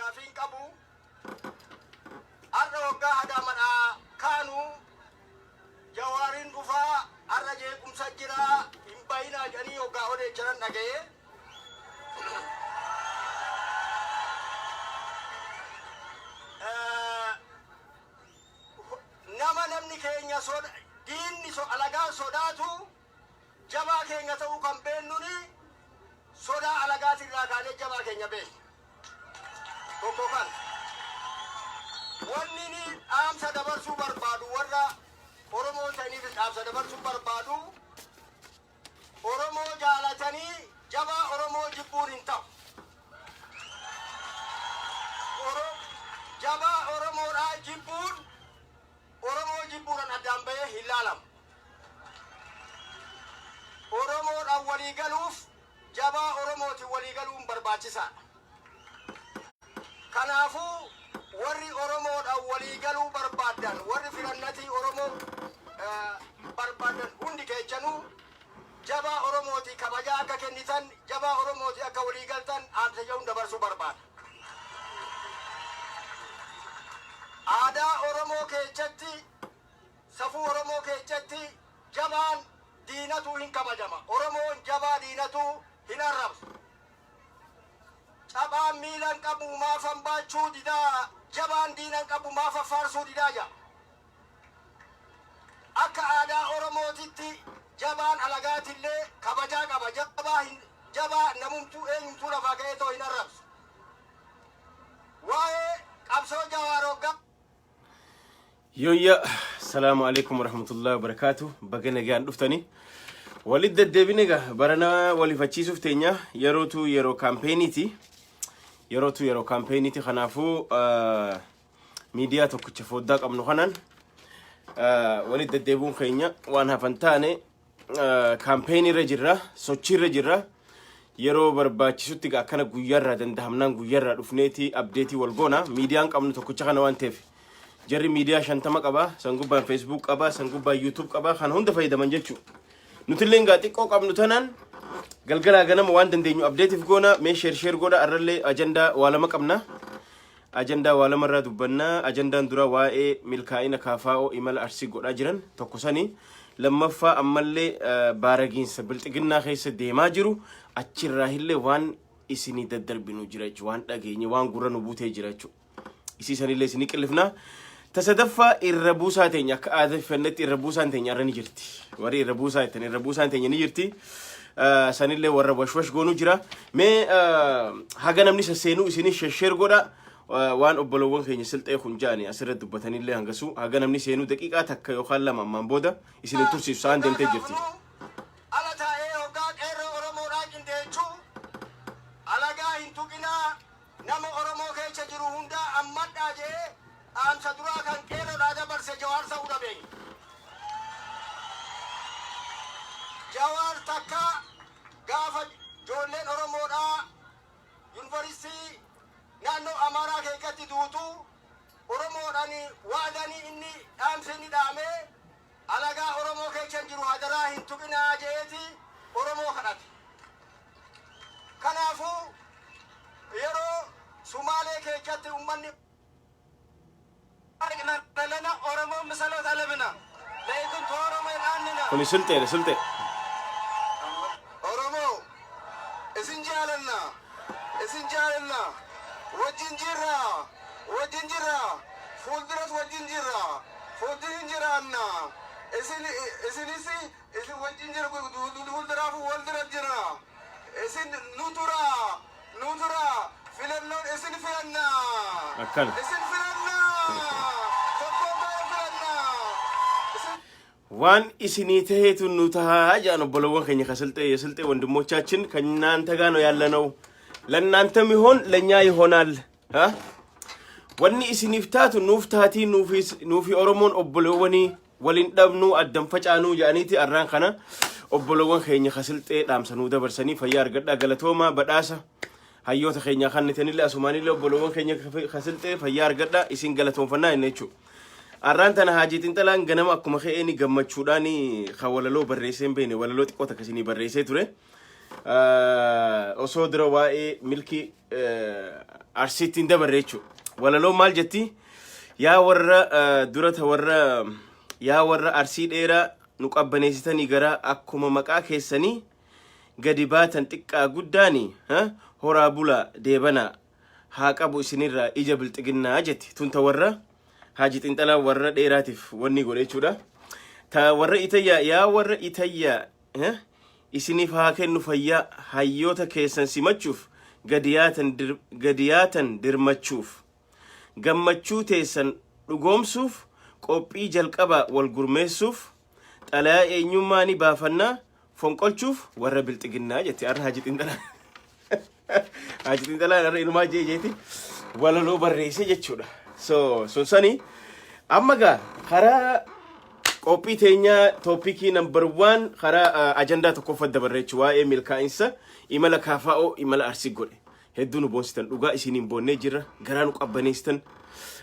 gaafin qabu arra waggaa hadaamana kaanu jawaarin dhufaa arra jeequmsa jira hin bayinaa jedhanii waggaa odee jiran dhaga'ee nama namni keenya diinni alagaa sodaatu jabaa keenya ta'uu kan beennuni sodaa alagaatirraa kaanee jabaa keenya beekna. Tokko kan wanni ni dhaamsa dabarsuu barbaadu warra Oromoo ta'aniif dhaamsa dabarsuu barbaadu Oromoo jaalatanii jabaa Oromoo jibbuun hin ta'u. Jabaa Oromoodhaa jibbuun Oromoo jibbuudhaan addaan bahee hin laalamu. Oromoodhaan walii galuuf jabaa Oromootiin walii galuun barbaachisaadha. Kanaafuu warri Oromoodhaan walii galuu barbaadan warri filannatii Oromoo barbaadan hundi keessanuu jabaa Oromootii kabajaa akka kennitan jabaa Oromootii akka walii galtan dhaamsa jedhuun dabarsuu barbaada. Aadaa Oromoo keessatti safuu Oromoo keessatti jabaan diinatu hin kabajama. Oromoon jabaa diinatu hin arrabsu. Cabaan miilan qabu maafan baachuu didaa jabaan diinan qabu maafa faarsuu didaa jaa. Akka aadaa Oromootitti jabaan alagaatillee kabajaa qaba. Jabaa namumtuu eenyumtuu lafaa ka'ee too hin arrabsu. Waa'ee qabsoo Jawaaroggaa. Yoyya, assalamu alaikum warahmatullahi wabarakatuh. Bagana gaan dhuftani. Walid deddeebinega barana walifachiisuuf teenya yeroo campaigniiti. Yeroo campaigniiti kanaafuu media tokkicha foddaa qabnu kanaan walid deddeebuun keenya waan hafan taane campaign irra jirra, sochii irra jirra. Yeroo barbaachisutti akkana guyyaarraa dandahamnaan guyyaarraa dhufneeti update wal goona. Meediaan qabnu tokkicha kana waan ta'eef jarri media shantama qaba, sangubbaan Facebook qaba, sangubbaan YouTube qaba, kan hunda fayyadaman jechuudha. Nutillee ngaa xiqqoo qabnu tanaan galgalaa ganama waan dandeenyu updateif goona. Mee share godha arrallee ajandaa waa lama qabna. Ajandaa waa lama irraa dubbanna. Ajandaan dura waa'ee milkaa'ina kaafaa'oo imala arsii godhaa jiran tokko sanii. Lammaffaa ammallee baaragiinsa bilxiginnaa keessa deemaa jiru achirraa illee waan isinii daddarbinu jira jechuudha. Waan dhageenye waan gurra nu buutee jira jechuudha. Isiisanillee isinii qillifna. Tasadaffaa irra buusaa teenya akka aadeffannatti irra buusaan teenya irra ni jirti. Warri irra buusaa ittiin irra buusaan teenya ni jirti. Sanillee warra washwash goonuu jira. Mee haga namni saseenuu isinii share godha. Waan obbolowwan keenya silxee kun jaani asirratti dubbatanillee hangasu haga namni seenuu daqiiqaa takka yookaan lama ammaan booda isin tursiisu saan deemtee jirti. Ala taa'ee hoggaa qeerroo Oromoodhaa qindeechuu alagaa hin tuqinaa nama Oromoo keessa jiru hundaa ammadhaa jee dhaamsa duraa kan qeerroodhaa dabarse Jawaar ta'uu dhabeenya. Jawaar takka gaafa ijoolleen Oromoodhaa yuunivarsiitii naannoo Amaaraa keessatti duutu Oromoodhaan waadanii inni dhaamsa inni dhaamee alagaa Oromoo keessa jiru hadaraa hin tuqinaa jeeti Oromoo kadhate. Kanaafuu yeroo Sumaalee keessatti uummanni lana Oromoo misaloota alabina leekun Oromoo dhaannina. Kuni silxee. Oromoo isin jaalanna. Wajjin jirra fuulduras wajjin jirra fuuldurin jiraanna isinis isin wajjin jira fuulduraaf waldura jirra isin nu tura filannoon isin filanna isin filanna waan isinii taheetu nu tahaa jaan obbolowwan keenya ከስልጤ ወንድሞቻችን ከእናንተ ጋር ነው ያለነው ለእናንተም ይሆን ለኛ ይሆናል ወኒ ኢስኒፍታቱ ኑፍታቲ ኑፊ ኦሮሞን ኦቦሎወኒ ወሊን ደብኑ አደም ፈጫኑ ያኒቲ አራን ከና ኦቦሎወን ኬኛ ከስልጤ ዳምሰኑ ደበርሰኒ ፈያ አርገዳ ገለቶማ በዳሳ hayyoota keenya kannetenille asumanille obboloowwan keenya kasilxee fayyaa argadha isin galatoonfannaa innechu arraan tana haajiitiin talaan ganama akkuma ka'eeni gammachuudhaan ka walaloo barreesseen beene walaloo xiqqoo takkasini barreessee ture osoo dura waa'ee milkii arsiittiin dabarre jechuudha. Walaloo maal jetti? Yaa warra arsii dheeraa nu qabbaneessitanii garaa akkuma maqaa keessanii gadi baatan xiqqaa guddaanii horaa bulaa deebanaa haa qabu isinirraa ija bilxiginnaa jetti. Tunta warra Haji Xinxalaa warra dheeraatiif wanni godhe jechuudha. Ta warra Itayyaa yaa warra Itayyaa isiniif haa kennu fayyaa hayyoota keessan simachuuf gadiyaatan dirmachuuf gammachuu teessan dhugoomsuuf qophii jalqabaa wal gurmeessuuf xalayaa eenyummaa ni baafannaa fonqolchuuf warra bilxiginnaa jetti. Arra Haji Xinxalaa Haji Xinxalaa arra inumaa jeeti walaloo barreesse jechuudha. Sun sani amma gaa karaa qophii teenya toopikii number 1 karaa ajandaa tokkoffaa dabarre jechuudha. Waa'ee milkaa'insa imala KFO imala arsii godhe hedduu nu boonsitan dhugaa isiniin boonnee jirra. Garaa nu qabbaneessitan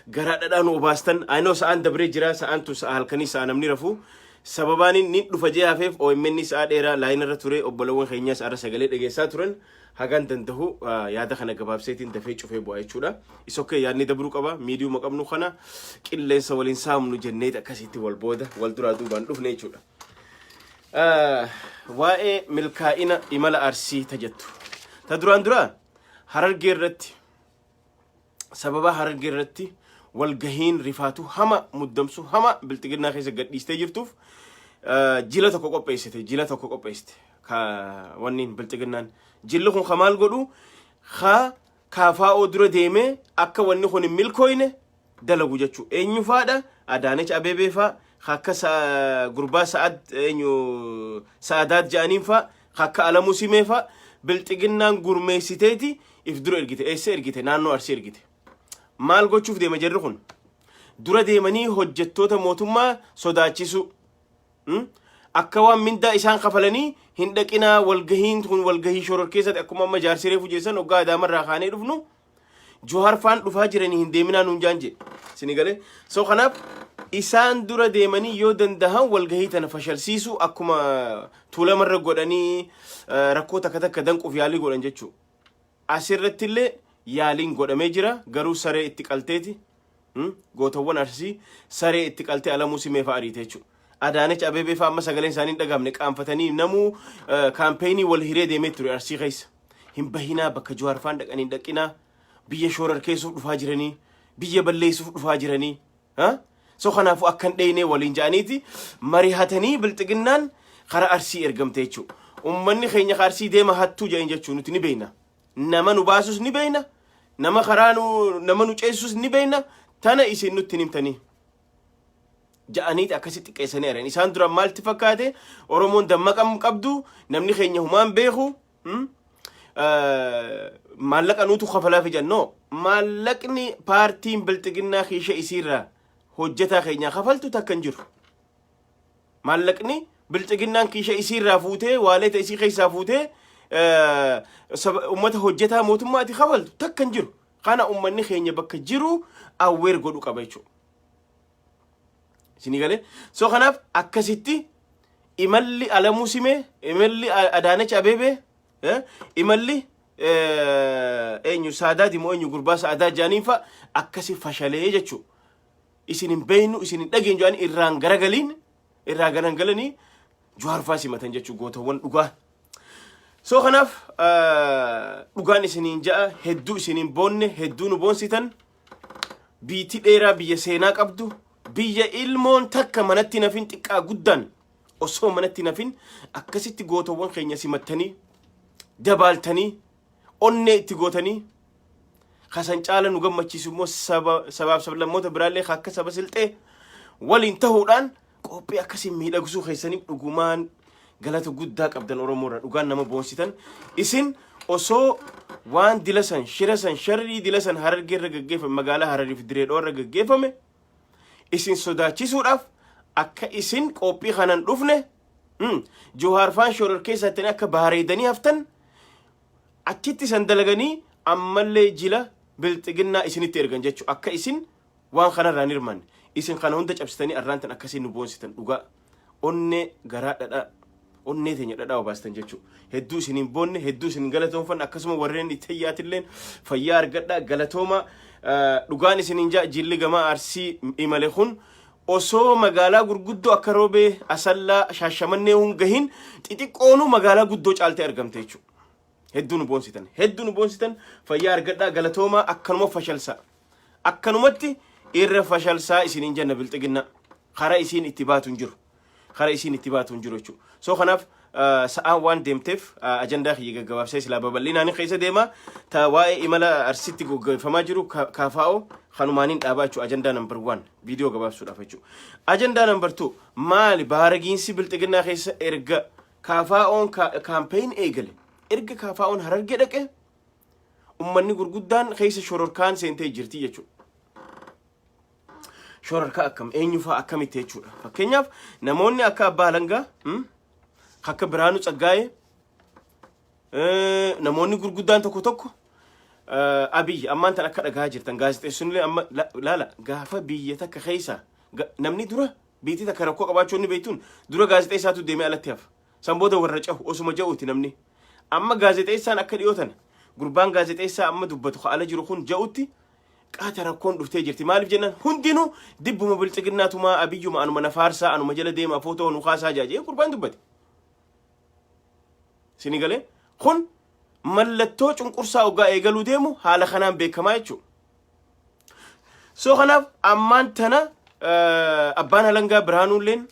garaa dhadhaa nu obaastan. Aynoo sa'aan dabree jira. Sa'aan tun sa'a halkanii sa'a namni rafuu sababaan inni dhufa jee hafeef OMN sa'a dheeraa laayinarra ture. Obbolawwan keenyaas arra sagalee dhageessaa turan hagan dandahu yaada kana gabaabseetiin dafee cufee bu'aa jechuudha. Isokkee yaadni dabruu qaba. Miidiyuma qabnu kana qilleensa waliin saamnu jenneet akkasitti wal booda wal duraa duubaan dhufne jechuudha. Waa'ee milkaa'ina imala arsii tajattu. Ta duraan dura Harargee irratti sababa Harargee irratti walgahiin rifaatu hama muddamsu hama bilxiginnaa keessa gadhiistee jirtuuf jila tokko qopheessite. Ka wanniin bilxiginnaan jilli kun kamaal godhu KFO dura deemee akka wanni kun hin milkooyne dalagu jechuu. Eenyu faadha? Adaanech Abeebee faa akka gurbaa Sa'adaat ja'aniin faa akka Alamuu Simee faa bilxiginnaan gurmeessiteeti if dura ergite. Eessa ergite? Naannoo Arsii ergite. Maal gochuuf deema jarri kun? Dura deemanii hojjettoota mootummaa sodaachisu. Akka waan mindaa isaan kafalanii hin dhaqinaa walgahiin kun walgahii shoror keessatti akkuma amma jaarsiree fujeessan hoggaa adaamarraa kaanee dhufnu Johaar faan dhufaa jiranii hin deeminaa nuun jaan jedhe. Sini galee. So kanaaf isaan dura deemanii yoo dandahan walgahii tana fashalsiisu akkuma tuulamarra godhanii rakkoo takka danquuf yaalii godhan jechuudha. Asirratti illee yaaliin godhamee jira. Garuu saree itti qalteeti. Gootawwan Arsii saree itti qaltee Alamuu Simee fa'aa ariite jechuudha. Adaanech Abeebee fa'aa amma sagaleen isaanii dhagamne qaanfatanii namuu kaampeenii wal hiree deemee ture Arsii keessa. Hin bahinaa bakka Johaar faan dhaqanii dhaqinaa biyya shoorar keessuuf dhufaa jiranii biyya balleessuuf dhufaa jiranii. So kanaafuu akkan dheeyne waliin ja'aniiti marihatanii bilxiginnaan karaa Arsii ergamte jechuudha. Uummanni keenya Arsii deema hattuu ja'in jechuun nuti ni beeyna. Nama nu baasus ni beeyna. Nama karaa nama nu ceessus ni beeyna. Tana isin nutti himtanii. Ja'aniiti akkasitti xiqqeessanii jiran. Isaan dura maalti fakkaate? Oromoon dammaqam qabdu namni keenya humaan beeku. Maallaqa nuutu kafalaaf jennoo. Maallaqni paartiin bilxiginnaa kiisha isiirraa hojjetaa keenyaa kafaltu takkan jiru. Maallaqni bilxiginnaan kiisha isiirraa fuutee waaleeta isii keessaa fuutee ummata hojjetaa mootummaati kafaltu takkan jiru. Kana ummanni keenya bakka jiru awweer godhu qaba jechuudha. Sini galee. So kanaaf akkasitti imalli Alamuu Simee, imalli Adaanech Abeebee, imalli eenyu Saadaat immoo eenyu gurbaa Sa'adaat ja'aniin fa'a akkasi fashalee jechuudha. Isin hin beeynu, isin hin dhageenyu ja'anii irraa garagalanii Johaar fa'aa simatan jechuudha gootawwan dhugaa. So kanaaf dhugaan isiniin ja'a hedduu isiniin boonne hedduu nu boonsitan biitii dheeraa biyya seenaa qabdu biyya ilmoon takka manatti nafin xiqqaa guddaan osoo manatti nafin akkasitti gootawwan keenya simattanii dabaaltanii onnee itti gootanii kasan caala nu gammachiisu immoo sabaaf sablammoota biraallee akka saba silxee waliin tahuudhaan qophii akkasiin miidhagsuu keessaniif dhugumaan galata guddaa qabdan Oromoorra dhugaan nama boonsitan. Isin osoo waan dilasan shirasan sharrii dilasan Harargeerra gaggeeffame magaalaa Harariif Direedhoorra gaggeeffame isin sodaachisuudhaaf akka isin qophii kanan dhufne Johaar faan shoror keessatti akka baareedanii haftan achitti san dalaganii ammallee jila bilxiginnaa isinitti ergan jechuudha. Akka isin waan kanarraan hirmanne isin kana hunda cabsitanii arraantan akkasiin nu boonsitan dhugaa onnee garaa dhadhaa onnee teenya dhadhaa baastan jechuudha. Hedduu isiniin boonne hedduu isin galatoomfanne akkasuma warreen itti yaatiilleen fayyaa argadhaa galatooma dhugaan isiniin jaa jilli gamaa Arsii imale kun osoo magaalaa gurguddoo akka Roobee Asallaa Shaashamannee hun gahin xixiqqoonu magaalaa guddoo caaltee argamte jechuudha. Hedduu nu boonsitan fayyaa argadhaa galatooma akkanuma fashalsaa akkanumatti irra fashalsaa isiniin janna bilxiginna karaa isiin itti baatuun jiru jechuudha. So kanaaf sa'aan waan deemteef ajandaa kiyya gaggabaabsee silaa babal'inaan keessa deema ta waa'ee imala Arsiitti gaggeeffamaa jiru kaafaa'oo kanumaaniin dhaabaa jechuudha. Ajandaa number 1 viidiyoo gabaabsuudhaaf jechuudha. Ajandaa number 2 maali baaragiinsi bilxiginnaa keessa erga kaafaa'oon kaampeen eegale erga kaafaa'oon Harargee dhaqe ummanni gurguddaan keessa shororkaan seentee jirti jechuudha. Shororkaa akkam eenyufaa akkamitti jechuudha. Fakkeenyaaf namoonni akka Abbaa Alangaa akka Biraanuu Tsaggaayee namoonni gurguddaan tokko Abiyyi ammaan tan akka dhagaa jirtan gaazexeessonni amma laala gaafa biyya takka keessa namni dura biitii takka rakkoo qabaachuun beektuun dura gaazexeessaatu deemee alatti hafa. San booda warra cahu osuma ja'uuti namni. Amma gaazexeessaan akka dhiyootan gurbaan gaazexeessaa amma dubbatu ala jiru kun ja'utti qaata rakkoon dhuftee jirti. Maaliif jennaan hundinuu dibbuma bilxiginnaatumaa Abiyyuma anuma nafaarsaa anuma jala deema footoo nu kaasaa jaajee gurbaan dubbate. Sinigalee kun mallattoo cunqursaa ogaa eegaluu deemu haala kanaan beekamaa jechuudha. So kanaaf ammaan tana Abbaan Alangaa Biraanuulleen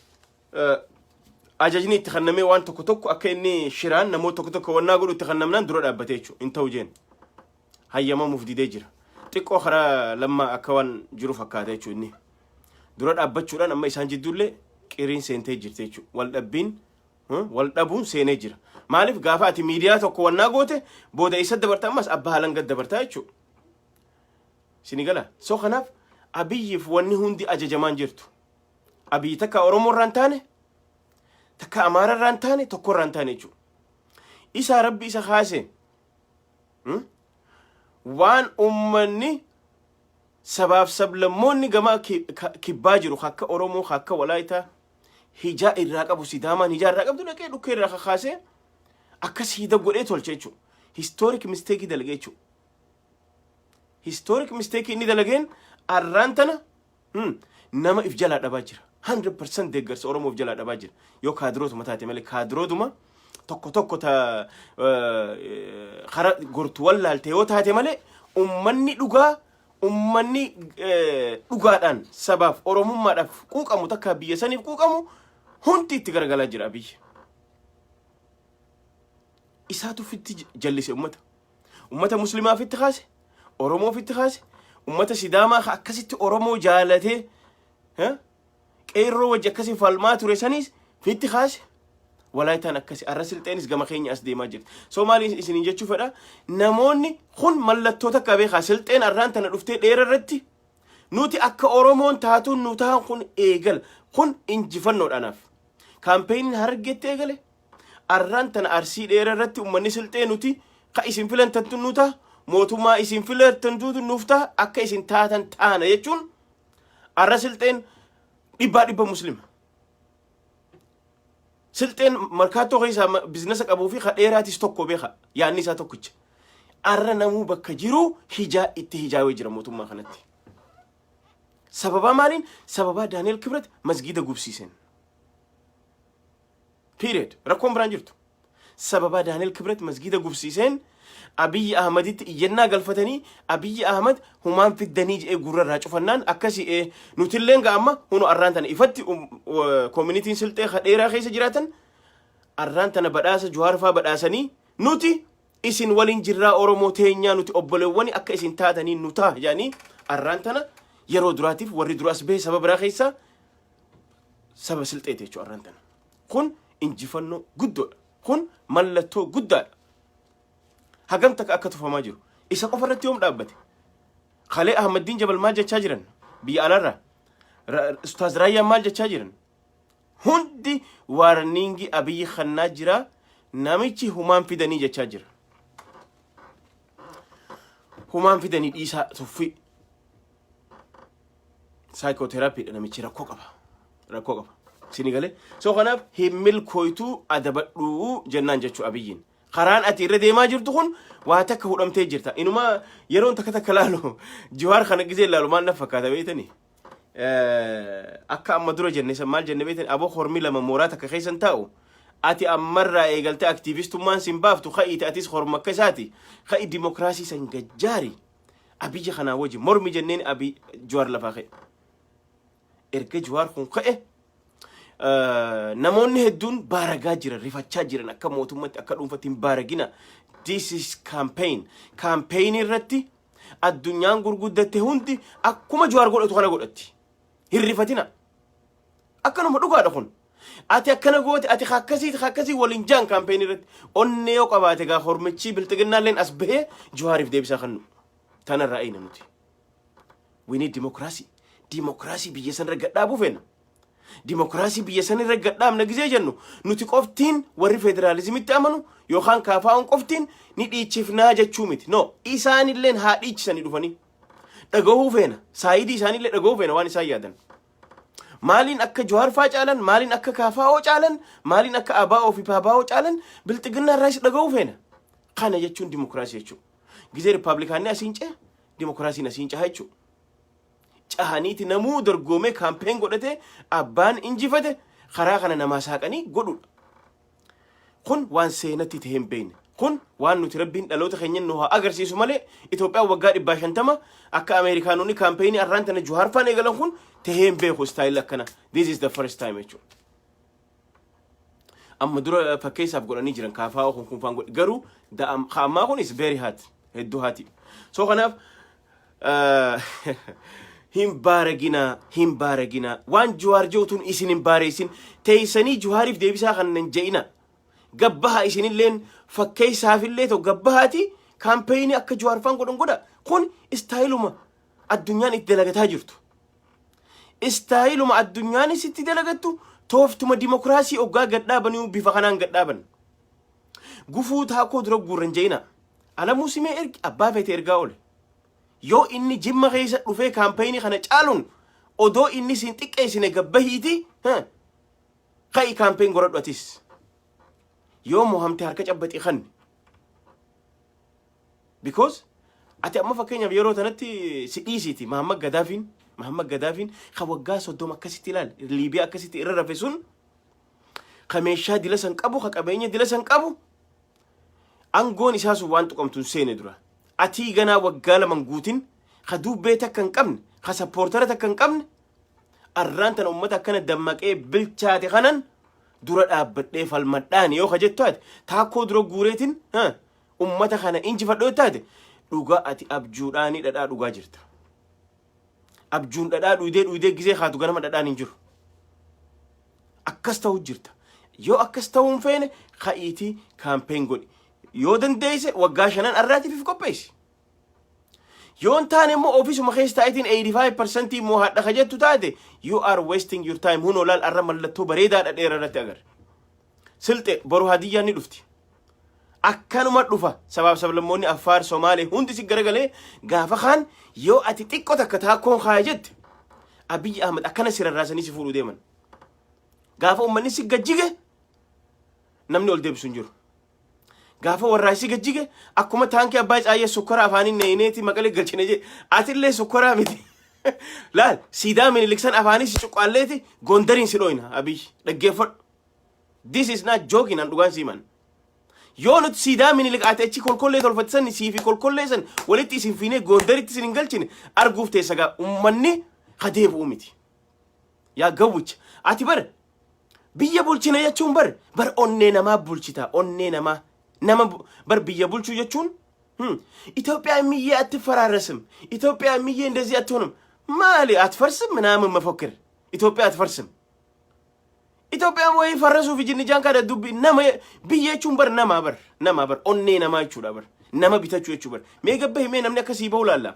ajajni itti kennamee waan tokko akka inni shiraan namoota tokko wannaa godhu itti kennamnaan dura dhaabbatee jechuudha. Hin ta'u jeen hayyamamuuf didee jira. Xiqqoo karaa lamma akka waan jiru fakkaata jechuudha inni. Dura dhaabbachuudhaan amma isaan jidduullee qiriin seentee jirti jechuudha. Wal dhabuun seenee jira. Maaliif gaafa ati miidiyaa tokko wannaa goote booda isa dabarta ammas Abbaa Alangaa dabartaa jechuudha. Sinigala. So kanaaf Abiyyiif wanni hundi ajajamaan jirtu. Abiyyi takka Oromoo irraan taane takka Amaara irraan taane tokko irraan taane jechuudha. Isa Rabbi isa kaase waan ummanni sabaaf sablammoonni gama kibbaa jiru akka Oromoo akka Walaayitaa hijaa irraa qabu Sidaamaan hijaa irraa qabdu dhaqee dhukkee irraa kakaasee akkas hida godhee tolche jechuudha. Historic mistake dalagee jechuudha. Historic mistake inni dalageen arraan tana nama if jalaa dhabaa jira. 100% deeggarsa Oromoo if jalaa dhabaa jira. Yoo kaadirootuma taate malee kaadirootuma tokko ta kara gortu wallaalte yoo taate malee ummanni dhugaadhaan sabaaf Oromummaadhaaf quuqamu takka biyya saniif quuqamu hundi itti garagalaa jira biyya. Isaatu fitti jallise ummata muslimaa fitti kaase Oromoo fitti kaase ummata Sidaamaa akkasitti Oromoo jaalatee qeerroo wajji akkasii falmaa ture saniis fitti kaase. Walaayitaan akkasii arra silxeenis gama keenya as deemaa jirti. Somaaliin isiniin jechuu fedha namoonni kun mallattoo takka beekaa silxeen arraan tana dhuftee dheera irratti nuti akka Oromoon taatuun nu taa'an kun eegala kun injifannoodhaanaaf kaampeenin Harargeetti eegale arraan tana Arsii dheera irratti ummanni silxee nuti ka isin filantantu nu ta'a mootummaa isin filantantu nuuf ta'a akka isin taatan taana jechuun arra silxeen dhibba muslima. Silxeen markaatoo keessa biizinasa qabuu fi dheeraatis tokko beeka yaanni isaa tokkicha. Arra namuu bakka jiru itti hijaawee jira mootummaa kanatti. Sababa maaliin? Sababa Daani'el Kibret masgiida gubsiisen. Period. Rakkoon biraan jirtu. Sababa Daani'el Kibret masgiida gubsiisen Abiyyi Ahmaditti iyyannaa galfatanii Abiyyi Ahmad humaan fiddanii jedhee gurrarraa cufannaan akkasii nutilleen ga'amma hunu arraan tana ifatti communitiin silxee dheeraa keessa jiraatan arraan tana badhaasa Jawaarfaa badhaasanii nuti isin waliin jirraa Oromoo teenyaa nuti obboleewwani akka isin taatanii nu ta'a jedhanii arraan tana yeroo duraatiif warri duraas bahee saba biraa keessa saba silxeeti jechuudha arraan tana. Kun injifannoo guddoodha. Kun mallattoo guddaadha. Hagam takka akka tufamaa jiru. Isa qofa irratti yoom dhaabbate? Khalee Ahmaddiin Jabal maal jechaa jiran? Biyya alaarraa. Ustaaz Raayyaan maal jechaa jiran? Hundi waarniingi Abiyyi kannaa jira. Namichi humaan fidanii jechaa jira. Humaan fidanii dhiisaa tuffii. Saayikooteraapiidha namichi rakkoo qaba. Sinigale. So kanaaf himmil koytuu adabadhuu jennaan jechuu abiyyiin. Karaan ati irra deemaa jirtu kun waa takka hudhamtee jirta. Inuma yeroon takka laalu Jawaar kana gisee laalu maal na fakkaata beeytanii. Akka amma dura jenne maal jenne beeytanii aboo hormi lama mooraa takka keessan taa'u. Ati ammarraa eegalte aktiivistummaan sin baaftu ka'iiti atis horma akka isaati. Ka'i dimokiraasii san gajjaari. Abiyyi kanaa wajji mormi jenneen abii Jawaar lafaa ka'e. Erga Jawaar kun ka'e namoonni hedduun baaragaa jiran rifachaa jiran akka mootummatti akka dhuunfatti hin baaragina. This is campaign. Campaign irratti addunyaan gurguddatte hundi akkuma Jawaar godhatu kana godhatti. Hin rifatina. Akkanuma dhugaadha kun. Ati akkana goote ati hakkasii waliin jaan campaign irratti onnee yoo qabaate gaa hormichi bilxiginnaalleen as bahee Jawaariif deebisaa kannu. Tanarraa ayina nuti. We need democracy. Democracy biyya sanirra gadhaabuu feena. Democracy biyya sanirra gadhaabna gisee jennu nuti qoftiin warri federaalizimitti amanu yookaan kaafaa'uun qoftiin ni dhiichifnaa jechuu miti. No, isaanilleen haa dhiichisanii dhufanii. Dhagahuu feena. Saayidii isaanillee dhagahuu feena waan isaan yaadan. Maaliin akka Jawaar faa caalan, maaliin akka kaafaa'oo caalan, maaliin akka abaa'oo fi paabaa'oo caalan bilxiginnaa irraas dhagahuu feena. Kana jechuun democracy jechuudha. Gisee Ripaabilikaanni asiin ce'a, demokiraasiin asiin caha jechuudha. Cahaniiti namuu dorgoomee kaampeen godhate abbaan injifate karaa kana namaa saaqanii godhudha. Kun waan seenatti ta'e hin beekne. Kun waan nuti rabbiin dhaloota keenya nu haa agarsiisu malee Itoophiyaan waggaa 150 akka Ameerikaanonni kaampeenii arraan tana Jawaar faan eegalan kun ta'e hin beeku istaayil akkana. This is the first time jechuudha. Amma dura fakkeessaaf godhanii jiran kaafaa kun faan godhe garuu ammaa kun is very hard. Hedduu haati. So kanaaf hin baaragina waan Jawaar jeutun isin hin baareessin teeysanii Jawaariif deebisaa kanan je'ina gabbaha isinilleen fakkeessaafillee ta'u gabbahaati kaampeenii akka Jawaar faan godha kun istaayiluma addunyaan itti dalagataa jirtu. Istaayiluma addunyaan itti dalagattu tooftuma dimokiraasii oggaa gadhaabanii bifa kanaan gadhaaban. Gufuu taakoo dura guurran je'ina. Alamuu simee ergi abbaa feete ergaa oole. Yoo inni jimma keessa dhufee kaampeenii kana caaluun odoo inni sin xiqqeessine gabbahiiti ka'i kaampeen godhadhu atis. Yoo mohamte harka cabbaxii kanni. Because ati amma fakkeenyaaf yeroo tanatti si dhiisiiti Mahammad Gadaafiin ka waggaa 30 akkasitti ilaali Liibiyaa akkasitti irra rafe sun ka meeshaa dila san qabu ka qabeenya dila san qabu angoon isaasu waan tuqamtuun seene dura. Ati ganaa waggaa laman guutin ka dubbee takka hin qabne ka sappoortara takka hin qabne arraan tana ummata akkana dammaqee bilchaate kanan dura dhaabbadhee falmadhaan yoo ka jettu ati taakkoo dura guureetin ummata kana injifadhoo taate dhugaa ati abjuudhaanii dhadhaa dhugaa jirta. Abjuun dhadhaa dhuydee gisee kaatu ganama dhadhaan hin jiru. Akkas ta'uu jirta. Yoo akkas ta'uu hin feene ka'iitii kaampeen godhi. Yoo dandeesse waggaa 5 arraatiif qopheessi. Yoon taane immoo ofiisuma keessa taa'itiin 85% immoo hadha ka jettu taate you are wasting your time. Hunoo laal arra mallattoo bareedaadha dheeraa irratti agar. Silxe boru hadiyyaan ni dhufti. Akkanuma dhufa sabaaf sablammoonni Affaar Somaalee hundi si garagalee gaafa kaan yoo ati xiqqoo takka taakkoon kaaya jette Abiyyi Ahmed akkana sirarraasanii si fuudhuu deeman. Gaafa uummanni si gajjige namni ol deebisu hin jiru. Gaafa warraa si gajjige akkuma taankii abbaa caayee sukkara afaaniin neeyineeti maqalee galchine jee atillee sukkaraa miti. Laal siidaa Miniliksan afaanii si cuqqaalleeti Gondariin si dhooyina Abiyyi dhaggeeffadhu. This is not joking an dhugaan siiman. Yoo nuti siidaa Minilik ati achi kolkollee tolfattisan siifi kolkollee san walitti isin fiinee Gondaritti isin hin galchine arguuf teessagaa ummanni hadeebu'u miti. Yaa gawwicha ati bara biyya bulchina jechuun bar onnee namaa bulchita onnee namaa nama bar biyya bulchuu jechuun ኢትዮጵያ የሚዬ አትፈራረስም ኢትዮጵያ የሚዬ እንደዚህ አትሆንም ማሊ አትፈርስም ምናምን መፎክር ኢትዮጵያ አትፈርስም ኢትዮጵያ ወይ ፈረሱ ፊጅን ጃንካ ደዱብ ነማ ቢየቹን ነማ በር ኦኔ ነማ ይቹዳ በር ነማ ቢተቹ ይቹ በር ሜገበህ ሜ ነምነ ከሲ በውላላ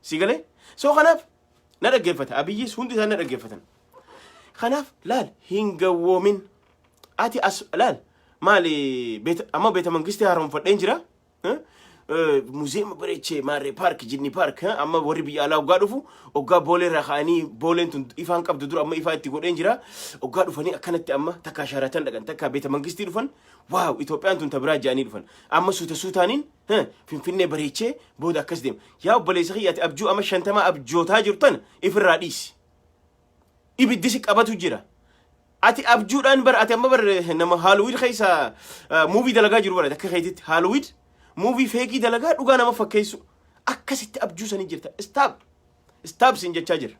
ሲገለ ሶ خناف ነደገፈተ አብይስ ሁንዲ ነደገፈተን خناف ላል ሂንገዎምን አቲ አስ ላል ማሊ ቤት አማ ቤተ መንግስት ያረም ፈደን ጅራ muziyeema bareechee maarree paark jinni paark amma warri biyya alaa oggaa dhufu oggaa boolee irraa ka'anii booleen tun ifaan qabdu dura amma ifaa itti godheen jira oggaa dhufanii akkanatti amma takka shaaratan dhaqan takka beeta mangistii dhufan waaw Itoophiyaan tun tabiraa jaanii dhufan amma suutaaniin finfinnee bareechee booda akkas deema yaa obboleessa kiyyaati abjuu amma 50 abjootaa jirtan ifirraa dhiisi ibiddisi qabatu jira ati abjuudhaan bar ati amma bar nama Halloween keessa movie dalagaa jiru bara akka keetitti Halloween movie feekii dalagaa dhugaa nama fakkeessu akkasitti abjuu sanii jirta stop sin jechaa jira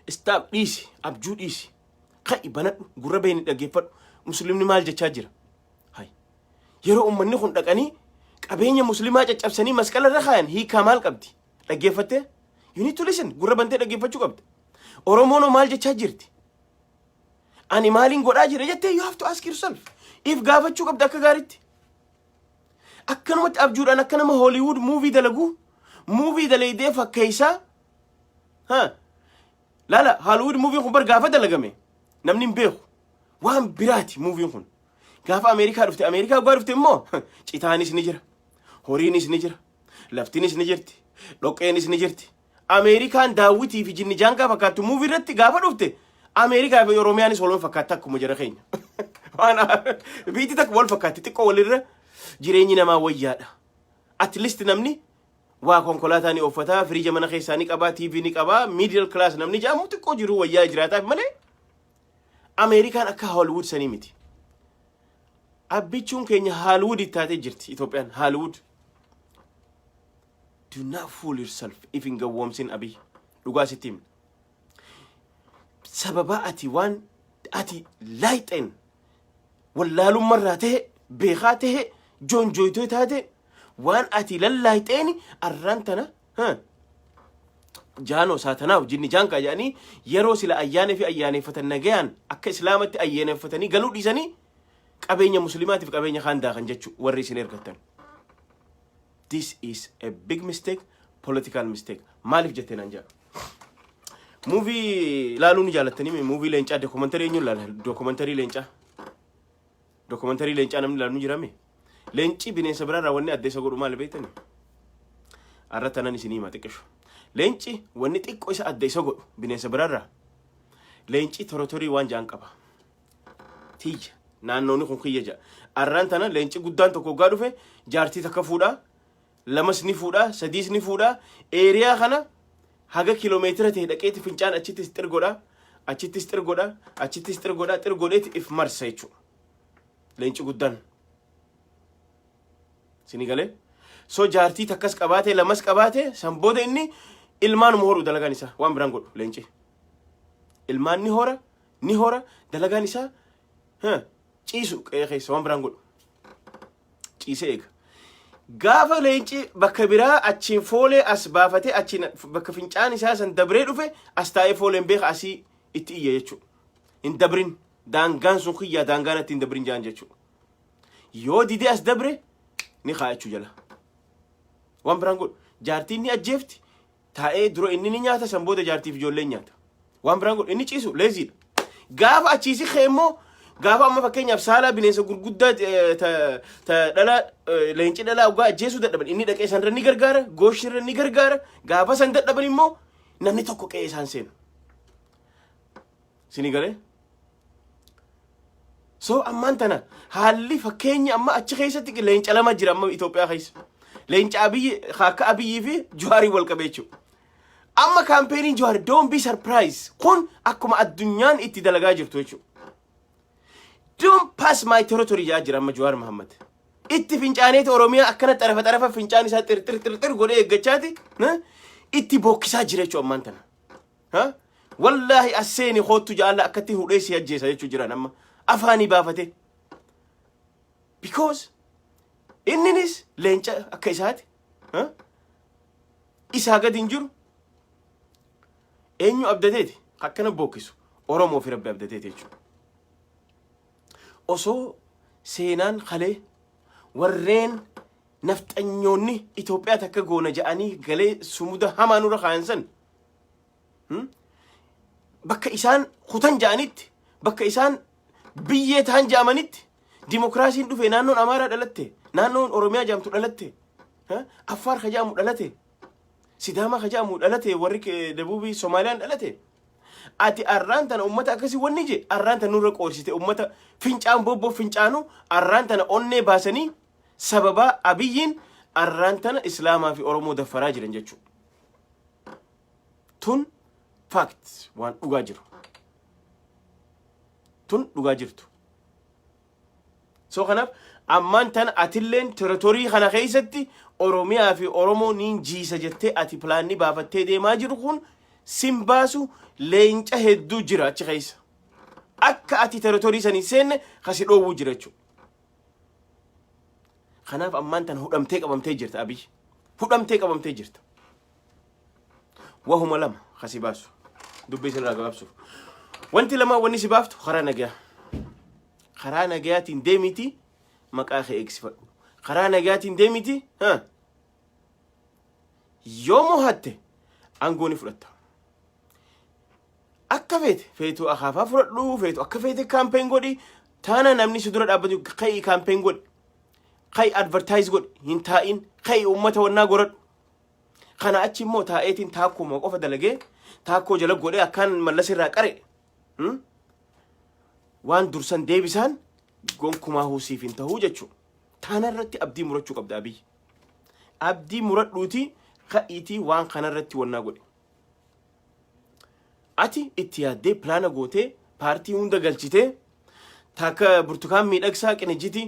stop dhiisi abjuu dhiisi kai banadhu gurra beeni dhageeffadhu muslimni maal jechaa jira hay yeroo ummanni kun dhaqanii qabeenya muslimaa caccabsanii masqala irra kaayan hiikaa maal qabdi dhageeffatte you need to listen gurra bantee dhageeffachuu qabda Oromoon maal jechaa jirti ani maalin godhaa jira jettee you have to ask yourself if gaafachuu qabda akka gaaritti akkanumatti abjuudhaan akka nama Hollywood movie dalagu movie dalaydee fakkeessaa lala Hollywood movie kun bar gaafa dalagame namni hin beeku waan biraati movie kun gaafa Ameerikaa dhufte Ameerikaa gaafa dhufte immoo citaanis ni jira horiinis ni jira laftinis ni jirti dhoqqeenis ni jirti Ameerikaan daawwitii fi jinni jaangaa fakkaattu movie irratti gaafa dhufte Ameerikaa fi Oromiyaanis wal fakkaata akkuma jara keenya waan biitti takka wal fakkaatti xiqqoo walirra jireenyi namaa wayyaadha at least namni waa konkolaataa ni uffataa firiija mana keessaa ni qabaa TV ni qabaa middle class namni jaamu xiqqoo jiru wayyaa jiraataaf malee Ameerikaan akka Hollywood sanii miti abbichuun keenya Hollywood ittaatee jirti Itoophiyaan Hollywood do not fool yourself if in gawwamsin abi dhugaa sitti sababa ati waan ati laayxeen wallaalummarraa ta'e beekaa ta'e joonjooytoo taate waan ati lallaayxeen arraan tana jaanoo saatanaaf jinni jaankaa jedhanii yeroo sila ayyaanee fi ayyaaneffatan nagayaan akka islaamatti ayyaaneffatanii galuu dhiisanii qabeenya muslimaatiif qabeenya kaandaa kan jechuu warri isin ergattan this is a big mistake political mistake maalif jettee naan jedha movie laaluun jaalattanii movie leencaa documentary eenyuun laala documentary leencaa namni laaluun jirame leenci bineensa biraarraa wanni adda isa godhu maal beektani arra tanan isinii hima xiqqishu leenci wanni xiqqoo isa adda isa godhu bineensa biraarraa leenci torotorii waan jaan qaba tiyya naannoonni kun kiyya jaa arraan tana leenci guddaan tokko gaa dhufe jaartii takka fuudhaa lamas ni fuudhaa sadiis ni fuudhaa eeriyaa kana haga kiiloomeetira ta'e dhaqeeti fincaan achittis xirgodhaa xirgodheeti if marsa jechuudha leenci guddaan sini galee so jaartii takkas qabaate lamas qabaate san booda inni ilmaan horu dalagaan isaa waan biraan godhu leenci ilmaan ni hora dalagaan isaa ciisu qeeqeessa waan biraan godhu ciise eega gaafa leenci bakka biraa achiin foolee as baafate achiin bakka fincaan isaa san dabree dhufe as taa'ee fooleen beeka asii itti iyya jechuudha hin dabrin daangaan sun kiyyaa daangaan atti hin dabrin jaan jechuudha yoo didee as dabre ni kaa'achuu jala waan biraan godhu jaartiin ni ajjeefti taa'ee dura inni ni nyaata san booda jaartiif ijoolleen nyaata waan biraan godhu inni ciisu leeziidha gaafa achiisi keemmoo gaafa amma fakkeenyaaf saalaa bineensa gurguddaa ta dhala leenci dhalaa ugaa ajjeesuu dadhaban inni dhaqee sanirra ni gargaara gooshirra ni gargaara gaafa san dadhaban immoo namni tokko qe'ee isaan seenu sini galee so ammaan tana haalli fakkeenya amma achi keessatti leenca lama jira amma Itoophiyaa keessa leenca abiyyi akka abiyyii fi Juhaarii wal qabeechuu amma kaampeenii Juhaar don't be surprised kun akkuma addunyaan itti dalagaa jirtu jechuudha don't pass my territory yaa jira amma Juhaar Muhammad itti fincaaneeti Oromiyaa akkana xarafa fincaan isaa xir godhee eeggachaati itti bookkisaa jira jechuudha ammaan tana wallahi asseeni hoottu jaalla akkatti hudheessi ajjeesa jechuu jiran amma afaanii baafate because inninis leenca akka isaati isaa gadi hin jiru eenyu abdateeti akkana bookkisu Oromoo fi Rabbi abdateeti jechuudha osoo seenaan kalee warreen nafxanyoonni Itoophiyaa takka goona ja'anii galee sumuda hamaa nurra kaayansan bakka isaan kutan ja'anitti bakka isaan biyyee ta'an ja'amanitti dimokiraasiin dhufe naannoon Amaaraa dhalatte naannoon oromiyaa jaamtu dhalatte affaar kajaamu dhalate sidaama kajaamu dhalate warri debubii soomaaliyaan dhalate ati arraan tana ummata akkasii wanni je arraan tana nurra qoorsite ummata fincaan bobboo fincaanu arraan tana onnee baasanii sababa abiyyiin arraan tana islaamaa fi oromoo daffaraa jiran jechuu tun fact waan dhugaa jiru tun dhugaa jirtu so kanaaf ammaan tana atilleen territorii kana keessatti oromiyaa fi oromoo niin jiisa jettee ati pilaanni baafattee deemaa jiru kun sin baasu leenca hedduu jira achi keessa akka ati territorii sanii seenne kasi dhoowwuu jira jechuudha. Kanaaf ammaan tana hudhamtee qabamtee jirta abiy hudhamtee qabamtee jirta wahuma lama kasi baasu dubbii sirraa gabaabsuuf wanti lama wanni si baaftu karaa nagayaatiin deemiti maqaa kee eegsifadhu karaa nagayaatiin deemiti yoo mohatte aangooni fudhatta akka feetu akaafaa fudhadhu feetu akka feete kaampeen godhi taana namni si dura dhaabbatu kai kaampeen godhi kai advertise godhi hin taa'in kai ummata wannaa godhadhu kana achi immoo taa'eetiin taakkuma qofa dalagee taakkoo jala godhee akkaan mallas irraa qare waan dursan deebisaan gonkumaa huusiif hin tahuu jechuu taana irratti abdii murachuu qabda abiy abdii muradhuuti ka'iitii waan kana irratti wannaa godhe ati itti yaaddee pilaana gootee paartii hunda galchitee takka burtukaan miidhagsaa qinijjiti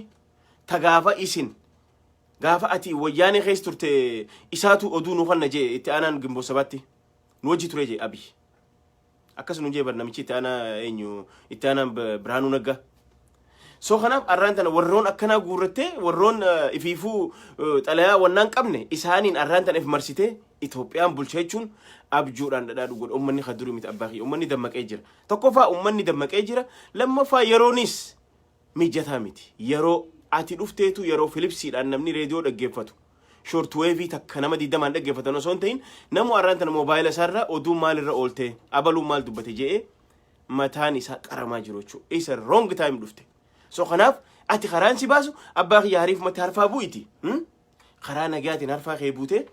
ta gaafa isin gaafa ati wayyaanee keessa turte isaatu oduu nu kanna jee itti aanaan gimboo sabaatti nu wajji ture jee abiy akkas nu jee bar namichi itti aanaa eenyu itti aanaan Biraanuu Naggaa so kanaaf arraan tana warroon akkanaa guurrattee warroon ifiifuu xalayaa wannaan qabne isaaniin arraan tana if marsitee Itoophiyaan bulcha jechuun abjuudhaan dhadhaadhu godha ummanni kaduri miti abbaahi ummanni dammaqee jira tokkoffaa ummanni dammaqee jira lammaffaa yeroonis mijataa miti yeroo ati dhufteetu yeroo Philipsiidhaan namni reediyoo dhaggeeffatu short wave takka nama 20 dhaggeeffatan osoo hin ta'in namu arraan tana moobaayila isaarra oduu maalirra oolte abaluu maal dubbate jee mataan isaa qaramaa jiru jechuudha isa wrong time dhufte so kanaaf ati karaan si baasu abbaa kiyya hariif mati harfaa bu'iti karaa nagaatiin harfaa kee buute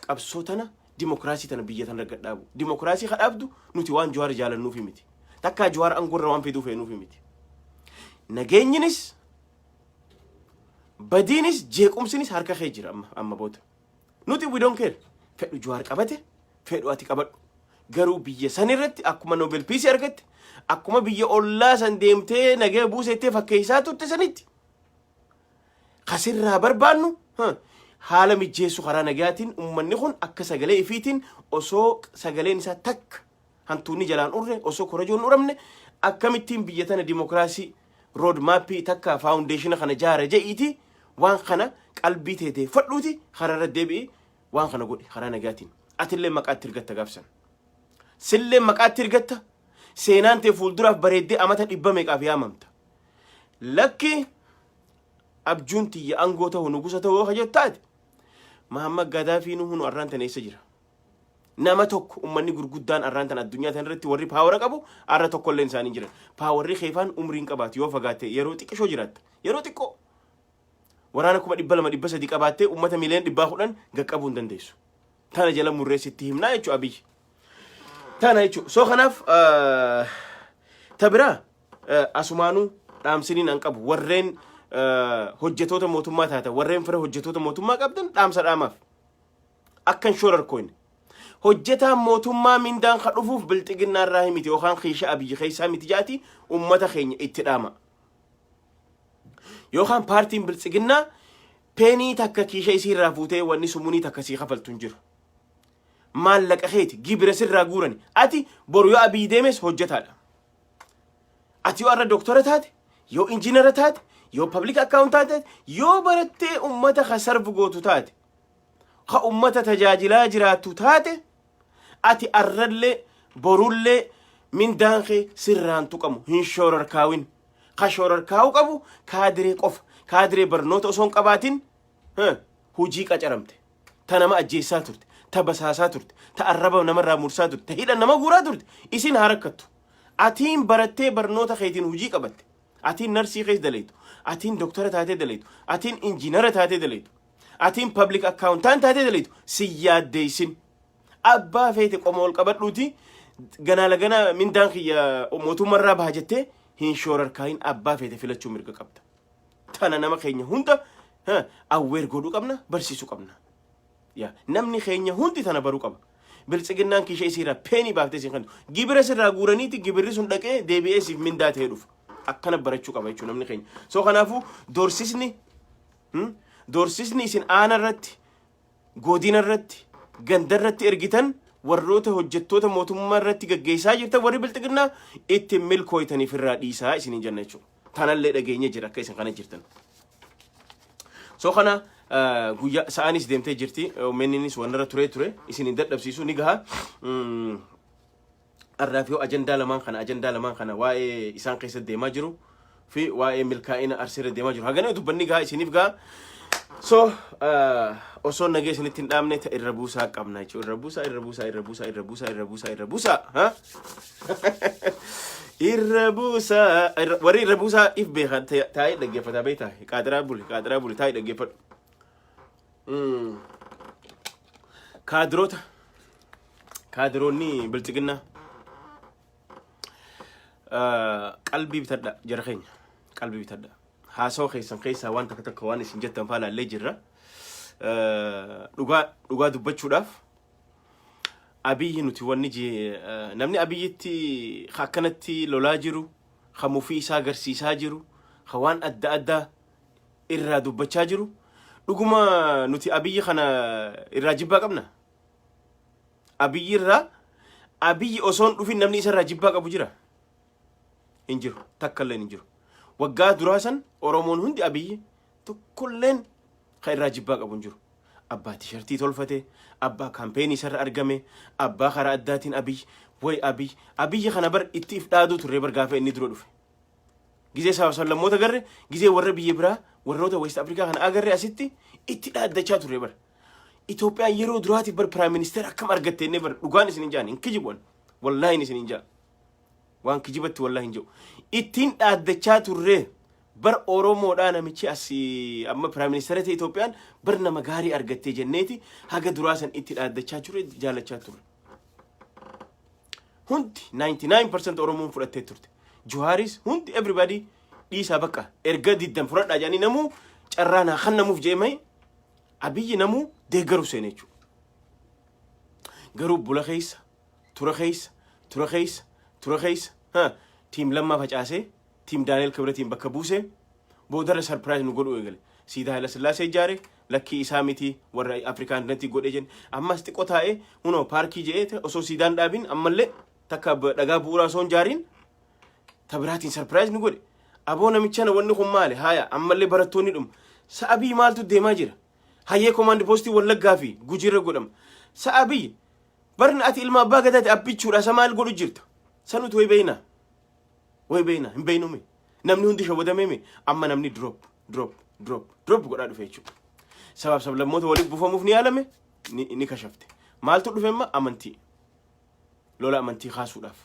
qabsoo tana dimokiraasii tana biyya tana gadhaabu dimokiraasii kadhaabdu nuti waan Jawaar jaalannuuf miti takka Jawaar angorra waan feduu feenuuf miti nageenyinis badiinis jeequmsinis harka kee jira amma booda nuti we don't care fedhu Jawaar qabate fedhu ati qabadhu garuu biyya san irratti akkuma Nobel Peace argatte akkuma biyya ollaa san deemtee nagee buusettee fakkeessaa turte sanitti kasirraa barbaannu haala mijeessu karaa nagaatiin ummanni kun akka sagalee ifiitiin osoo sagaleen isaa takka hantuunni jalaan urre osoo korajoon uramne akkamittiin biyya tana dimokiraasii road map takka foundation kana jaara je'iiti waan kana qalbii teetee fadhuuti karaa deebi'i waan kana godhi karaa nagaatiin atillee maqaatti hirgatta gaafsan sillee maqaatti hirgatta seenaan tee fuulduraaf bareeddee amata 100 meeqaaf yaamamta lakki abjuun tiyya aangoo ta'u nugusa ta'uu hajjattaati Muhammad Gaddafi hunu arraan tana eessa jira nama tokko ummanni gurguddaan arraan tana addunyaa tana irratti warri paawara qabu arra tokko illee isaanii jiran paawarri keefaan umriin qabaatu yoo fagaate yeroo xiqqoo jiraatta yeroo xiqqoo waraana 200-300 qabaattee ummata miiliyoona 110 gaqqabuu hin dandeessu tana jala murreessitti himnaa jechuu abiy tana jechuu so kanaaf tabira asumaanuu dhaamsiniin an qabu warreen hojjetoota mootummaa taata warreen fira hojjetoota mootummaa qabdan dhaamsa dhaamaaf akkan shorar koine hojjetaan mootummaa mindaan ka dhufuuf bilxiginnaa irraa himiti yookaan xiisha abiyyi keessaa miti jaati ummata keenya itti dhaama yookaan paartiin bilxiginnaa peenii takka kiisha isii irraa fuutee wanni sumunii takka sii kafaltu hin jiru maallaqa keeti gibira sirraa guurani ati boru yoo abiyyi deemes hojjetaadha ati yoo arra doktora taate yoo injiinara taate yoo public accountant yoo barattee ummata khasarfu gootu taate kha ummata tajaajilaa jiraatu taate ati arralle borulle min daanqe sirraan tuqamu hin shorar kaawin kha shorar kaawu qabu kaadire qof kaadire barnoota osoon qabaatin hujii qacaramte ta nama ajjeessaa turte ta basaasaa turte ta arraba namarraa mursaa turte ta hidha nama guuraa turte isin harakkattu atiin barattee barnoota keetiin hujii qabatte atiin narsii keessa dalaytu atiin doktora taatee dalaytu atiin injiinara taatee dalaytu atiin public accountant taatee dalaytu si yaaddeessin abbaa feete qoma ol qabadhuuti ganaa lagana mindaan kiyya mootummarraa baha jettee hin shoorarkaayin abbaa feete filachuu mirga qabda tana nama keenya hunda awweer godhuu qabna barsiisuu qabna ya namni keenya hundi tana baruu qaba biltsiginnaan kishee isiirraa peenii baaftee siin kantu gibira sirraa guuraniiti gibirri sun dhaqee deebi'ee siif mindaa ta'ee dhufa akkana barachuu qaba jechuudha namni keenya soo kanaafuu doorsisni isin aana irratti godina irratti ganda irratti ergitan warroota hojjettoota mootummaa irratti gaggeessaa jirtan warri biltsiginnaa itti milkooytaniif irraa dhiisaa isiniin jenna jechuudha tanallee dhageenya jira akka isin kana jirtan soo kana guyyaa sa'aanis deemtee jirti menninis wanarra ture isiniin dadhabsiisuu ni gaha arraafiyoo ajandaa lamaan kana waa'ee isaan keessa deemaa jiru fi waa'ee milkaa'ina arsiirra deemaa jiru hagana dubbanni gaha isiniif gaha so osoo nagee isinitti hin dhaabne ta irra buusaa qabna jechuudha irra buusaa irra warri irra buusaa if beekan taa'ee dhaggeeffataa beektaa qaadiraa buli taa'ee dhaggeeffadhu kaadiroonni biltsiginnaa qalbii bitadha jara keenya qalbii bitadha haasawa keessan keessaa waan takka waan isin jettan faalaallee jirra dhugaa dubbachuudhaaf abiyyi nuti wanni namni abiyyitti akkanatti lolaa jiru mufii isaa agarsiisaa jiru waan adda addaa irraa dubbachaa jiru dhuguma nuti abiyyi kana irraa jibbaa qabna abiyyi osoon dhufin namni isa irraa jibbaa qabu jira hin jiru takkalleen hin jiru waggaa duraasan oromoon hundi abiyyi tokkolleen kan irraa jibbaa qabu hin jiru abbaa tishartii tolfate abbaa kampeenii isarra argame abbaa karaa addaatiin abiyyi kana bar itti if dhaaduu turre bar gaafa inni dura dhufe gizee sablammoota agarre gizee warra biyya biraa warroota west afrikaa kana agarre asitti itti dhaaddachaa turre bar Itoophiyaan yeroo duraatiif bar prime minister akkam argatte inni bar dhugaan isin hin jaan hin kijibuun wallaahi isin hin jaan waan kijibatti wallaahi hin jiru ittiin dhaaddachaa turre bar oromoodhaa namichi amma prime minister ta'e Itoophiyaan bar nama gaarii argattee jenneeti haga duraasan itti dhaaddachaa turre jaalachaa turre hundi 99% oromoon fudhattee turte Juharis hundi everybody dhiisaa bakka erga diddan fudhadhaa jedhanii namuu carraanaa kan namuuf jeemee abiyyi namuu deeggaru seenee jechuudha garuu bula keessa tura keessa tiim lammaa facaasee tiim daaneel kibratiin bakka buusee boodarra sarpiraayiz nu godhuu eegale siidaa Haayila Sillaasee ijaare lakkii isaa miti warra Afrikaan dantii godhee jenna ammas xiqqoo taa'ee hunoo paarkii je'ee osoo siidaan dhaabin ammallee takka dhagaa bu'uuraa osoo hin jaariin tabiraatiin sarpiraayiz nu godhe aboo namichana wanni kun maali haaya ammallee barattoonni dhuma sa'abii maaltu deemaa jira hayyee komaandi poostii wallaggaa fi gujiirra godhama sa'abii barni ati ilma abbaa gadaati abbichuudha sa maal godhu jirta sanuti way beeyna hin beeynume namni hundi shawwadameme amma namni drop godhaa dhufe jechuudha sabaaf sablammoota waliif buufamuuf ni yaalame ni kashafte maaltu dhufe amma amantii lola amantii kaasuudhaaf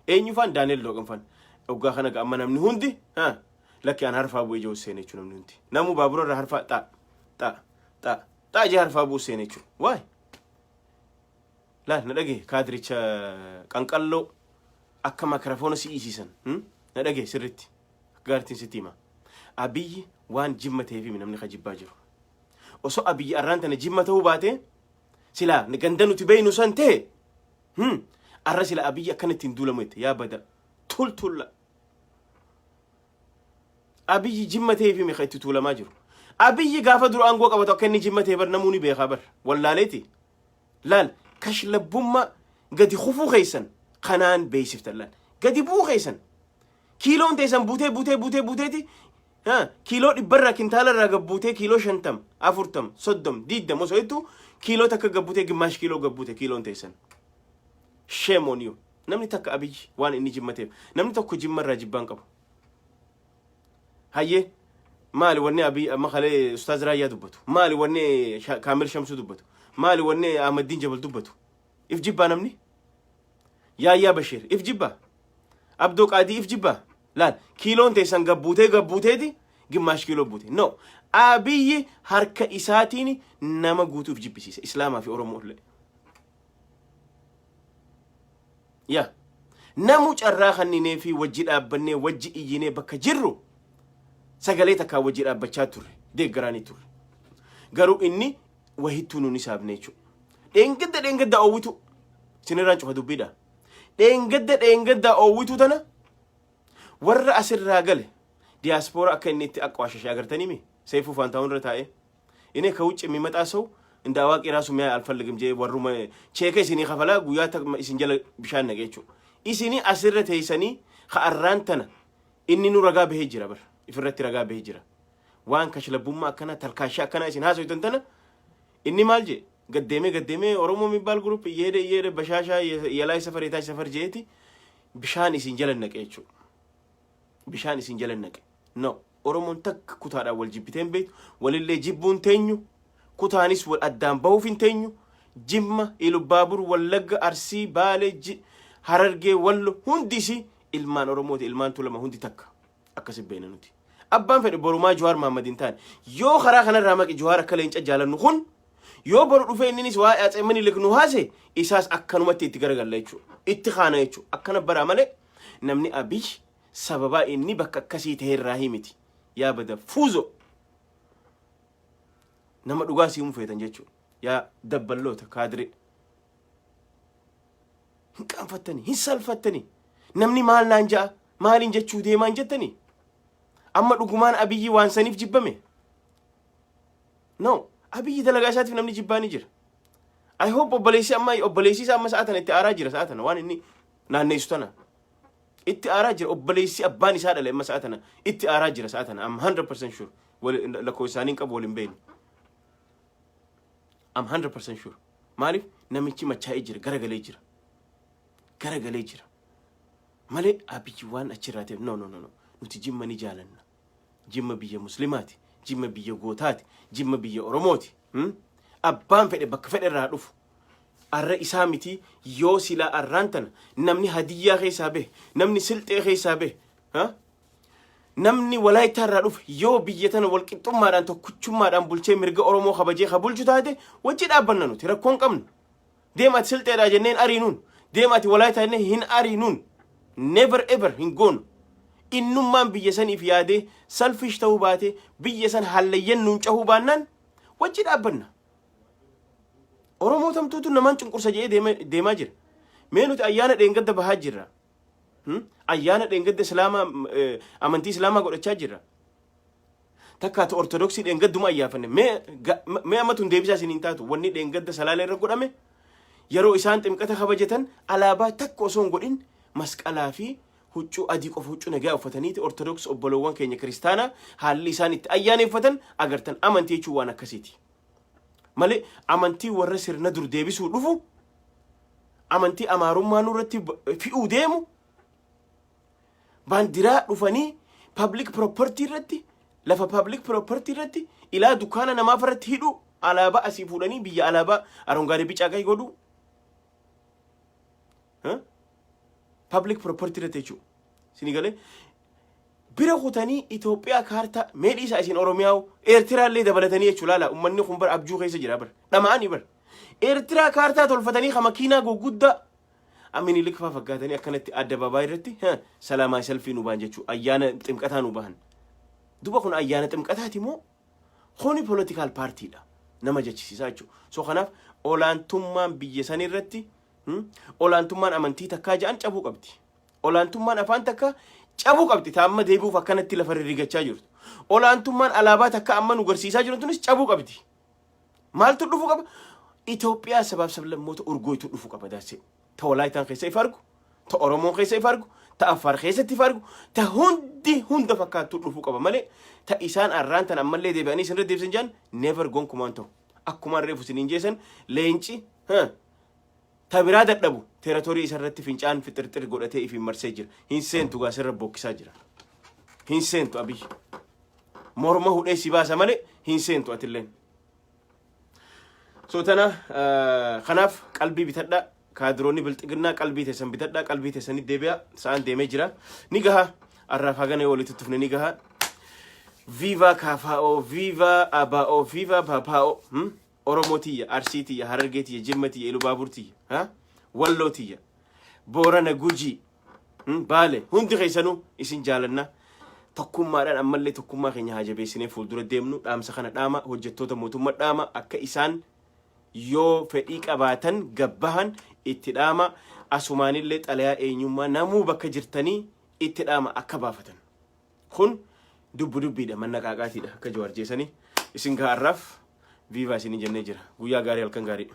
eenyufaan daaneel dooqanfaan oggaa kana amma namni hundi lakki aan harfaa bu'ee jiru seenee jechuudha namni hundi namuu baabura irraa harfaa xaa jee harfaa bu'u seenee jechuudha waay laal na dhagee kaadiricha qanqalloo akka makarafoona si'isiisan na dhagee sirritti gaartiin sitti hima abiyyi waan jimma ta'eefi namni ka jibbaa jiru osoo abiyyi arraan tana jimma ta'uu baate silaa ganda nuti beeynu san ta'e arra sila abiyyi akkana ittiin duulamu jette yaa bada tultulla abiyyi jimma ta'eefi meeqa itti tuulamaa jiru abiyyi gaafa dura aangoo qabatu akka inni jimma ta'e bar namuu ni beekaa bar wallaaleeti laal kashlabbummaa gadi kufuu keessan kanaan beeksiftan laal gadi bu'uu keessan kiiloon teessan buuteeti kiiloo dhibbarraa kintaalarraa gabbuutee kiiloo 50 40 30 20 osoo jettu kiiloo takka gabbuutee gimmaash kiiloo gabbuute kiiloon teessan shame on you namni takka abiyyi waan inni jimmateef namni tokko jimmarraa jibbaan qabu hayyee maali wanni abiyyi amma kalee ustaaz raayyaa dubbatu maali wanni kaamil shamsuu dubbatu maali wanni ahmaddiin jabal dubbatu if jibbaa namni yaayyaa bashiir if jibbaa abdoo qaadii if jibbaa لا كيلون تيسان قبوتي دي قماش كيلو بوتي نو أبي هركا إساتيني نما قوتو في جيبسيس إسلاما في أورومو لي يا نموج الراخني نفي وجد أبني وجد إيجيني بكا جرو سقاليتك وجد أبچا تور دي قراني تور قالوا إني وهيتونو نساب نيشو دين قد أويتو سنرانشو هدو بيدا دين قد أويتو تنا ورّا أسر راقل diaspora akka inni itti aqwaashashaa agartanii mi seefuu faantaawun irra taa'e inni kawucci mimaxaasoo inda waaqi raasu mi'a alfalligim jee warruma cheeka isinii kafalaa guyyaa isin jala bishaan naqe jechuudha isinii asirra teessanii ka'arraan tana inni nu ragaa bahee jira bar ifirratti ragaa bahee jira waan kashlabbummaa akkana talkaashaa akkana isin haasoytan tana inni maal jee gaddeemee oromoo mibaal group yeede bashaashaa yalaa safareetaa safar jeeti bishaan isin jala naqe jechuudha bishaan isin jala naqe no oromoon takka kutaadhaan wal jibbiteen beektu walillee jibbuun teenyu kutaanis wal addaan bahuuf hin teenyu jimma ilubbaabur wallagga arsii baalee harargee wallo hundisi ilmaan oromooti ilmaan tulama hundi takka akkasi beena nuti abbaan fedhe borumaa Jawaar Mahammadiin taane yoo karaa kanarraa maqi Jawaar akka leenca jaalannu kun yoo boru dhufee inninis waa Atsee Minilik nu haase isaas akkanumatti itti garagalla jechuudha itti kaana jechuudha akkana baraa malee namni Abiy sababa inni bakka akkasii ta'e irraa himiti yaa bada fuuzo nama dhugaa siimuu feetan jechuudha yaa dabballoota kaadire hin qaanfattanii hin salfattanii namni maal naan ja'a maaliin jechuu deemaan jettanii amma dhugumaan Abiyyi waan saniif jibbame no Abiyyi dalagaa isaatiif namni jibbaanii jira I hope obboleessi isaa amma sa'atan itti aaraa jira sa'atan waan inni naanneessu tana itti aaraa jira obboleessi abbaan isaa dhale amma sa'atana itti aaraa jira sa'atana I'm 100% sure lakkoo isaaniin qabu waliin beeynu I'm 100% sure maaliif namichi machaa'ee jira garagalee jira malee Abiyyi waan achirraa ta'eef no nuti jimma ni jaalanna jimma biyya muslimaati jimma biyya gootaati jimma biyya oromooti abbaan fedhe bakka fedhe irraa dhufu arra isaa miti yoo silaa arraan tana namni hadiyyaa keessaa bahe namni silxee keessaa bahe namni walaayittaa irraa dhufe yoo biyya tana walqixxummaadhaan tokkichummaadhaan bulchee mirga oromoo kabajee kabulchu taate wajji dhaabbanna nuti rakkoon qabnu deemaati silxeedhaa jenneen ariinuun deemaati walaayittaa jenneen hin ariinuun never ever hin goonu innummaan biyya saniif yaadee selfish ta'uu baate biyya san hallayyan nuun cahuu baannaan wajji dhaabbanna oromoo tamtuutu namaan cunqursa jedhee deemaa jira mee nuti ayyaana dheengadda bahaa jirra ayyaana dheengadda islaamaa amantii islaamaa godhachaa jirra takkaatu ortodoksii dheengadduma ayyaafanne mee ammatuun deebisaa isiniin taatu wanni dheengadda salaalee irra godhame yeroo isaan ximqata kabajatan alaabaa takka osoo hin godhin masqalaa fi huccuu adii qofa huccuu nagaa uffataniiti ortodoks obboloowwan keenya kiristaanaa haalli isaan itti ayyaaneeffatan agartan amantii jechuun waan akkasiiti malee amantii warra sirna dur deebisuu dhufu amantii amaarummaa nurratti fi'uu deemu baandiraa dhufanii public property irratti lafa public property irratti ilaa dukkaana namaaf irratti hidhu alaabaa asii fuudhanii biyya alaabaa arongaadee bicaa gahi godhu public property irratti jechuudha isinii galee bira kutanii Itoophiyaa kaartaa meedhii isaa isin Oromiyaa Eertiraallee dabalatanii jechuudha laala ummanni kun bar abjuu keessa jira bar dhama'anii bar Eertiraa kaartaa tolfatanii makiinaa guguddaa Minilik faa fakkaatanii akkanatti adda babaa irratti salaamaa selfii nu baan jechuudha ayyaana ximqataa nu bahan duba kun ayyaana ximqataati moo kuni political partyidha nama jechisiisaa jechuudha so kanaaf olaantummaan biyya san irratti olaantummaan amantii takkaa ja'an cabuu qabdi olaantummaan afaan takkaa cabuu qabdi taamma deebi'uuf akkanatti lafa rirrigachaa jirtu olaantummaan alaabaa takka amma nu garsiisaa jirtunis cabuu qabdi maaltu dhufu qaba Itoophiyaa sabaaf sablammoota urgooytu dhufu qaba daasee ta walaayitaan keessa if argu ta oromoon keessa if argu ta affaar keessatti if argu ta hunda fakkaattu dhufu qaba malee ta isaan arraan tan ammallee deebi'anii isin irra deebisan jaan never gonkumaan ta'u akkumaan reefu isiniin jeesan leenci ta biraa dadhabu teeratorii isarratti fincaan fixirxir godhatee ifin marsee jira hin seentu gaasirra bokkisaa jira hin seentu Abiyyi morma hudhee si baasa malee hin seentu atilleen so tana kanaaf qalbii bitadha kaadiroonni bilxiginnaa qalbii teessan bitadha qalbii teessanitti deebi'a sa'aan deemee jira ni gaha arrafagane walitti tufnani gaha viva kafao viva abao viva papao oromotiyya arsitiyya harargeetiyya jimmatiyya ilubaaburtiyya ha wallotiyya boorana guji baale hundi keessanuu isin jaalanna tokkummaadhaan ammallee tokkummaa keenya hajabeessinee fuuldura deemnu dhaamsa kana dhaama hojjettoota mootummaa dhaama akka isaan yoo fedhii qabaatan gabbahan itti dhaama asumaanillee xalayaa eenyummaa namuu bakka jirtanii itti dhaama akka baafatan kun dubbiidha manna qaaqaatiidha akka jawaar jeesanii isin gaarraaf viva isin jennee jira guyyaa gaarii halkan gaarii